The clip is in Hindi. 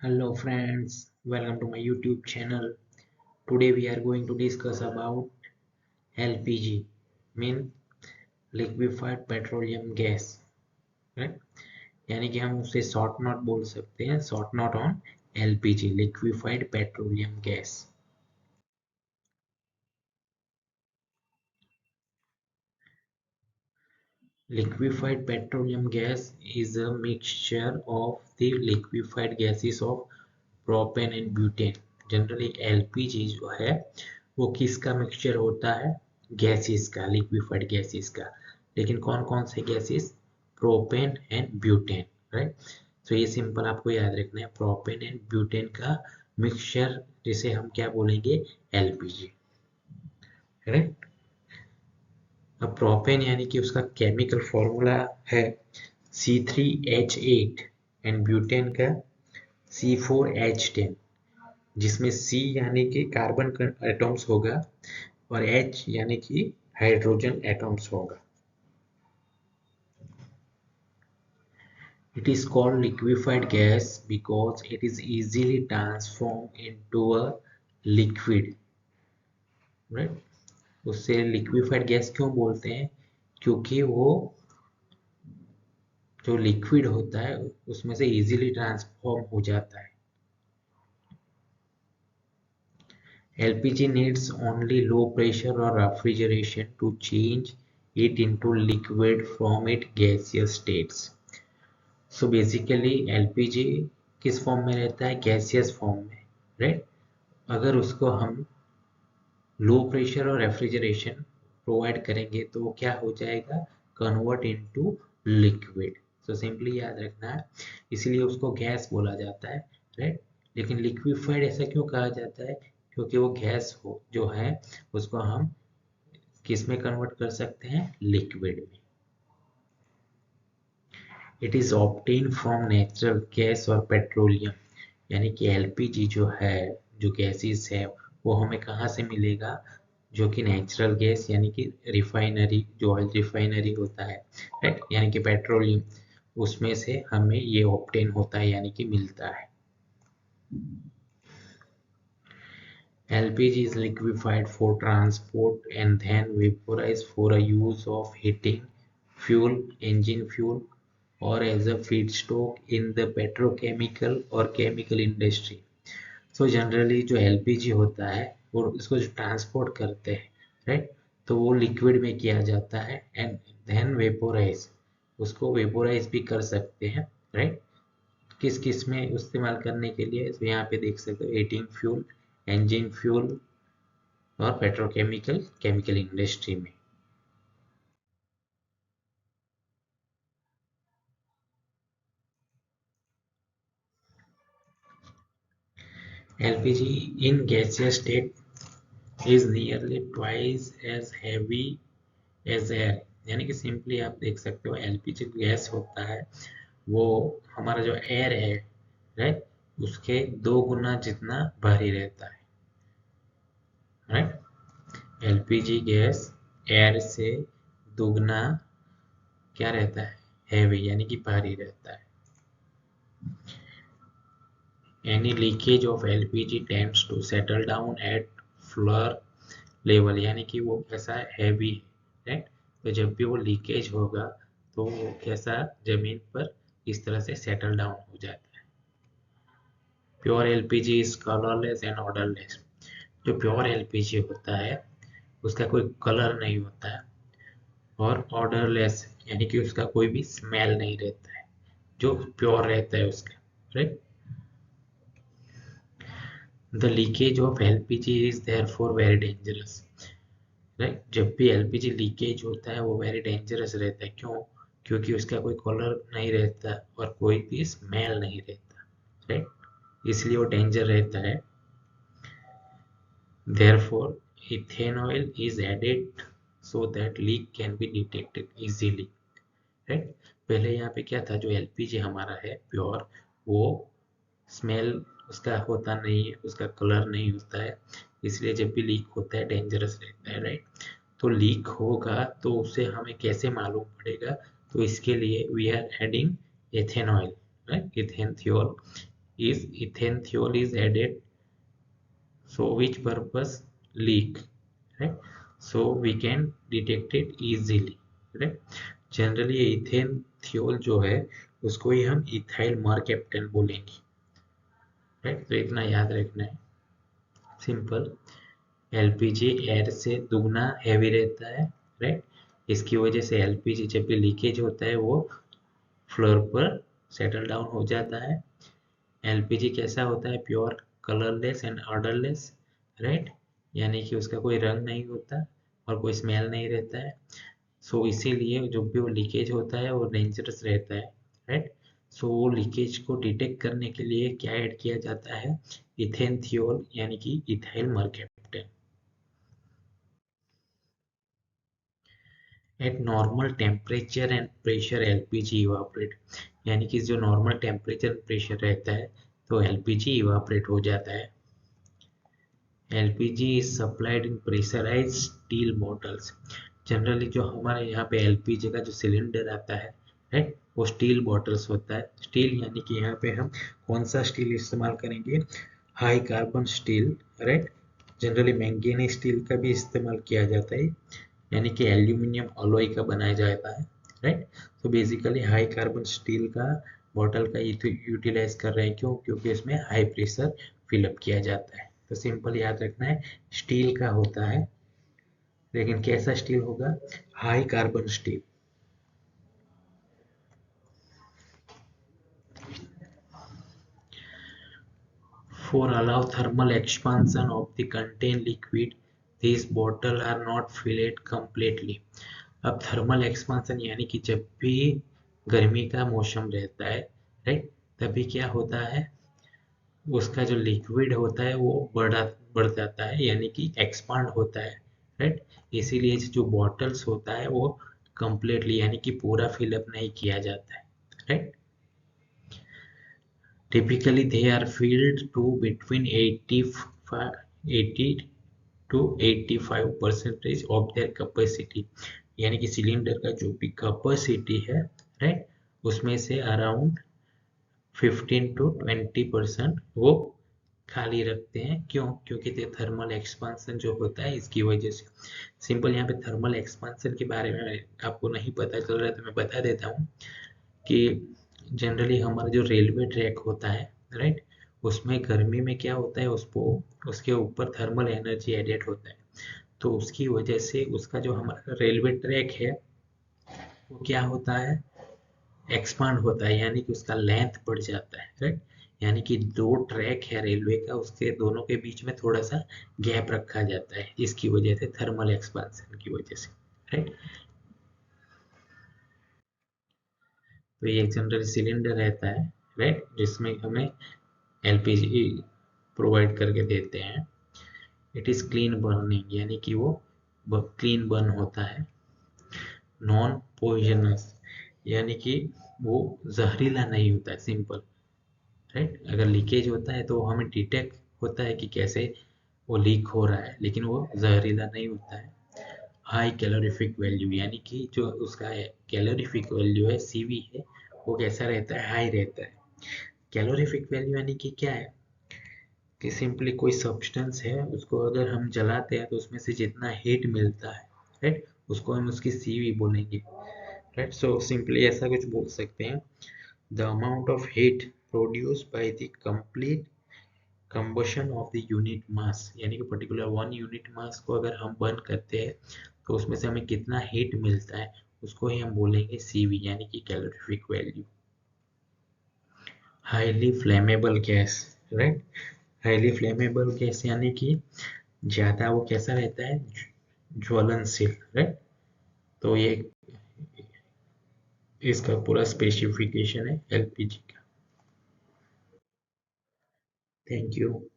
Hello friends, welcome to my YouTube channel. Today we are going to discuss about LPG, mean liquefied petroleum gas, right? यानी कि हम उसे शॉर्ट नोट बोल सकते हैं, short note on LPG, liquefied petroleum gas. Liquefied petroleum gas is a mixture of the liquefied gases of propane and butane. Generally LPG जो है वो किसका मिक्सचर होता है? गैसेस का, लिक्विफाइड गैसेस का. लेकिन कौन कौन से gases? Propane and butane, right. तो ये सिंपल आपको याद रखना है, प्रोपेन एंड ब्यूटेन का मिक्सचर जिसे हम क्या बोलेंगे? LPG, right. अब प्रोपेन यानी कि उसका केमिकल फॉर्मूला है C3H8 एंड ब्यूटेन का C4H10, जिसमें C यानी कि कार्बन एटम्स होगा और H यानी कि हाइड्रोजन एटम्स होगा. It is called liquefied gas because it is easily transformed into a liquid, right? उससे liquefied gas क्यों बोलते हैं? क्योंकि वो जो लिक्विड होता है उसमें से इजीली ट्रांसफॉर्म हो जाता है. LPG needs only low pressure or refrigeration to change it into liquid from its gaseous states. So basically LPG किस फॉर्म में रहता है? गैसियस फॉर्म में, राइट. अगर उसको हम लो प्रेशर और रेफ्रिजरेशन प्रोवाइड करेंगे तो वो क्या हो जाएगा? Convert into liquid. So simply याद रखना है, इसीलिए उसको गैस बोला जाता है, राइट. लेकिन लिक्विफाइड ऐसा क्यों कहा जाता है? क्योंकि वो गैस हो जो है उसको हम किस में कन्वर्ट कर सकते हैं? लिक्विड में. It is obtain from natural gas और पेट्रोलियम, यानी कि LPG जो है, जो गैसेस है, वो हमें कहाँ से मिलेगा? जो कि नेचुरल गैस यानी कि रिफाइनरी, जो ऑयल रिफाइनरी होता है, राइट, यानी कि पेट्रोलियम, उसमें से हमें ये ऑब्टेन होता है यानी कि मिलता है. LPG is liquefied for transport and then vaporized for a use of heating fuel, engine fuel, or as a feedstock in the petrochemical or chemical industry. So generally जो LPG होता है वो इसको जो ट्रांसपोर्ट करते हैं, राइट, तो वो लिक्विड में किया जाता है एंड देन वेपोराइज, उसको वेपोराइज भी कर सकते हैं, राइट. किस किस में इस्तेमाल करने के लिए? तो यहाँ पे देख सकते हो, हीटिंग फ्यूल, इंजन फ्यूल और पेट्रोकेमिकल, केमिकल इंडस्ट्री में. LPG in gaseous state is nearly twice as heavy as air. यानी कि सिंपली आप देख सकते हो, LPG गैस होता है वो हमारा जो एयर है, राइट, उसके 2 गुना जितना भारी रहता है, राइट. LPG गैस एयर से 2 गुना क्या रहता है? हैवी, यानी कि भारी रहता है. Any leakage of LPG tends to settle down at floor level, यानी कि वो कैसा हैवी है, राइट. तो जब भी वो लीकेज होगा तो वो कैसा जमीन पर इस तरह से सेटल डाउन हो जाता है. Pure LPG is colourless and odourless. जो प्योर LPG होता है उसका कोई कलर नहीं होता है और ऑर्डरलेस यानी कि उसका कोई भी स्मेल नहीं रहता है, जो प्योर रहता है उसका, right. The leakage of LPG is therefore very dangerous, right. जब भी LPG लीकेज होता है वो वेरी डेंजरस रहता है. क्यों? क्योंकि उसका कोई कलर नहीं रहता और कोई भी स्मेल नहीं रहता, राइट. इसलिए वो डेंजर रहता है. Therefore, ethanol is added so that leak can be detected easily, right. पहले यहाँ पे क्या था? जो LPG हमारा है प्योर, वो स्मेल उसका होता नहीं है, उसका कलर नहीं होता है, इसलिए जब भी लीक होता है डेंजरस रहता है, राइट. तो लीक होगा तो उसे हमें कैसे मालूम पड़ेगा? तो इसके लिए we are adding ethanol, right, ethane fuel is ethanol is added, so which purpose? Leak, right? So we can detect it easily, right? Generally ethanol जो है उसको ही हम इथाइल मर्कैप्टन बोलेंगे, राइट? तो इतना याद रखना है, सिंपल। एलपीजी एयर से दुगना हैवी रहता है, राइट? इसकी वजह से एलपीजी जब भी लीकेज होता है वो फ्लोर पर सेटल डाउन हो जाता है। एलपीजी कैसा होता है? Pure, colourless and odourless, right? यानी कि उसका कोई रंग नहीं होता और कोई स्मेल नहीं रहता है। सो इसीलिए जो भी वो लीकेज होता है वो डेंजरस रहता है, राइट? सो वो लीकेज को डिटेक्ट करने के लिए क्या ऐड किया जाता है? इथेनॉल यानी कि ethyl mercaptan. Eight normal temperature and pressure LPG evaporate, यानी कि जो नॉर्मल टेम्परेचर प्रेशर रहता है तो एलपीजी इवापोरेट हो जाता है। LPG is supplied in pressurised steel bottles, generally जो हमारे यहाँ पे एलपीजी का जो सिलेंडर आता है, राइट, वो स्टील बॉटल्स होता है। स्टील यानी कि यहाँ पे हम कौन सा स्टील इस्तेमाल करेंगे? High carbon steel, right? Generally manganese steel का भी इस्तेमाल किया जाता है, यानी कि एल्यूमिनियम अलॉय का बनाया जाता है, राइट? तो बेसिकली हाई कार्बन स्टील का बॉटल का यूटिलाइज कर रहे हैं, क्यों? क्योंकि इसमें हाई प्रेशर फिलअप किया जाता है। तो सिंपल याद रखना है, स्टील का होता है, लेकिन कैसा स्टील होगा? High carbon steel. For allow thermal expansion of the contained liquid, these bottles are not filled completely. अब थर्मल एक्सपांसन यानी कि जब भी गर्मी का मौसम रहता है, राइट, तभी क्या होता है? उसका जो लिक्विड होता है वो बढ़ जाता है, यानी कि एक्सपांड होता है, राइट? इसीलिए जो बॉटल्स होता है वो कंप्लीटली यानी कि पूरा फिलअप नहीं किया जाता है, right? Typically, they are filled to between 80 to 85% of their capacity, यानी कि सिलेंडर का जो भी कैपेसिटी है, राइट, उसमें से अराउंड 15 to 20% वो खाली रखते हैं। क्यों? क्योंकि ये थर्मल एक्सपांसन जो होता है इसकी वजह से। सिंपल यहाँ पे थर्मल एक्सपांसन के बारे में आपको नहीं पता चल रहा है तो मैं बता देता हूँ कि जनरली हमारा जो रेलवे ट्रैक होता है, राइट, उसमें गर्मी में क्या होता है? उसको उसके ऊपर थर्मल एनर्जी एडेड होता है, तो उसकी वजह से उसका जो हमारा रेलवे ट्रैक है वो क्या होता है? एक्सपांड होता है, यानी कि उसका लेंथ बढ़ जाता है, राइट? यानी कि दो ट्रैक है रेलवे का, उसके दोनों के बीच में थोड़ा सा गैप रखा जाता है, इसकी वजह से थर्मल एक्सपांसन की वजह से, राइट? तो ये एक जनरल सिलेंडर रहता है, राइट, जिसमें हमें एलपीजी प्रोवाइड करके देते हैं। इट इज क्लीन बर्निंग, यानी कि वो क्लीन बर्न होता है। नॉन पॉइजनस, यानी कि वो जहरीला नहीं होता है, सिंपल, राइट? अगर लीकेज होता है तो हमें डिटेक्ट होता है कि कैसे वो लीक हो रहा है, लेकिन वो जहरीला नहीं होता है। हाई कैलोरीफिक वैल्यू, यानी कि जो उसका कैलोरीफिक वैल्यू है, सीवी है, वो कैसा रहता है? हाई रहता है। कैलोरीफिक वैल्यू यानी कि क्या है? कि सिंपली कोई सब्सटेंस है, उसको अगर हम जलाते हैं तो उसमें से जितना हीट मिलता है, राइट, उसको हम उसकी सीवी बोलेंगे, राइट? सो सिंपली ऐसा कुछ बोल सकते हैं, the amount of heat produced by the complete combustion of the unit mass, यानी कि पर्टिकुलर 1 यूनिट मास को अगर हम बर्न करते हैं तो उसमें से हमें कितना हीट मिलता है, उसको ही हम बोलेंगे सीवी, यानी कि calorific value. Highly flammable gas, right? Highly flammable gas यानी कि ज़्यादा वो कैसा रहता है? ज्वलनशील, राइट? तो ये इसका पूरा स्पेसिफिकेशन है एलपीजी का। Thank you.